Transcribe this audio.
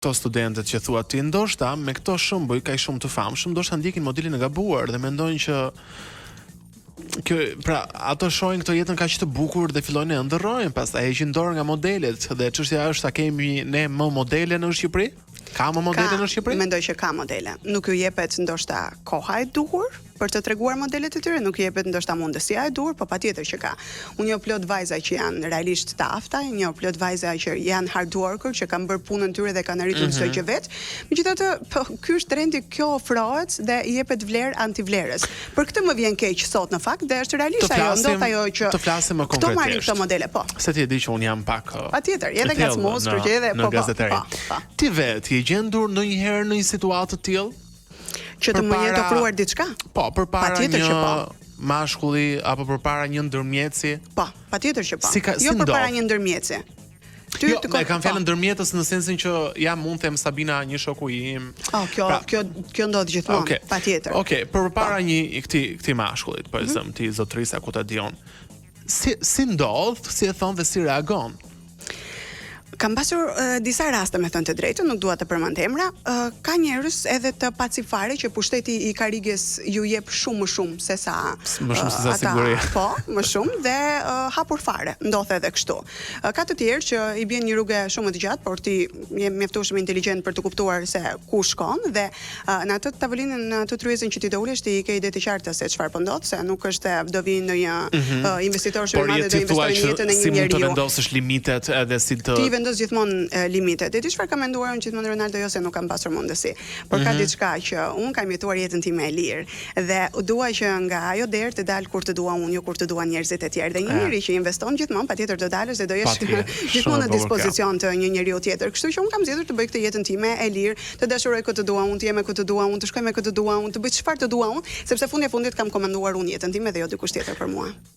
këto studentët që thua ti, ndoshta me këto shembuj kaq shumë të famshëm, ndoshta ndjekin modelin e gabuar dhe mendojnë që pra ato shohin këto jetën kaq të bukur dhe fillojnë e ëndërrojnë, pastaj heqin dorë nga modelet dhe çështja është a kemi ne më modele në Shqipëri? Ka më modele në Shqipëri? Mendoj që ka modele. Nuk ju jepet ndoshta koha e duhur për të treguar modelet e tyre, nuk i jepet ndoshta mundësia e duhur, po patjetër që ka. Unë njoh plot vajza që janë realisht të afta, njoh plot vajza që janë hard worker, që kanë bërë punën tyre dhe kanë arritur çdo gjë vet. Megjithatë, po ky është trendi, kjo ofrohet dhe i jepet vlerë antivlerës. Për këtë më vjen keq sot në fakt dhe është realisht ajo, ndodh ajo që të flasim më konkretisht. Këto marrin këto modele, po. Se ti e di që un jam pak patjetër, edhe ngacmos, por që edhe po. Ti vetë je gjendur ndonjëherë në një situatë të tillë? Që të më jetë ofruar diçka? Po, përpara një mashkulli apo përpara një ndërmjetësi? Po, patjetër që po. Jo përpara një ndërmjetësi. Jo, e kam fjalën ndërmjetës në sensin që mund të them Sabina një shoku im. Kjo ndodh gjithmonë, patjetër. Okej, përpara një këtij mashkullit, për shembull, ti zotërisa ku ta dion. Si ndodh, si e thon dhe si reagon? Kam pasur disa raste, me thënë të drejtën, nuk dua të përmend emra, ka njerëz edhe të pacifare që pushteti i karriges ju jep shumë më shumë se sa siguri. Po, më shumë dhe hapur fare, ndodh edhe kështu. Ka të tjerë që i bën një rrugë shumë të gjatë, por ti je mjaftueshëm inteligjent për të kuptuar se ku shkon dhe në atë tavolinën, në atë tryezën që ti do ulesh, ti ke ide të qarta se çfarë po ndodh, se nuk është do vinë ndonjë investitor shumë i madh dhe do investojë në jetën e një njeriu. Si mund të vendosësh limitet edhe si të gjithmonë limitet. E di çfarë kam menduar unë gjithmonë, Ronaldo, jo se nuk kam pasur mundësi, por ka diçka që unë kam jetuar jetën time e lirë dhe dua që nga ajo derë të dal kur të dua unë, jo kur të duan njerëzit e tjerë. Dhe një njeri që investon gjithmonë patjetër do dalësh dhe do jesh gjithmonë në dispozicion të një njeriu tjetër. Kështu që unë kam zgjedhur të bëj këtë jetën time e lirë, të dashuroj këtë dua unë, të jem me këtë dua unë, të shkoj me këtë dua unë, të bëj çfarë të dua unë, sepse fundi e fundit kam komanduar unë jetën time dhe jo dikush tjetër për mua.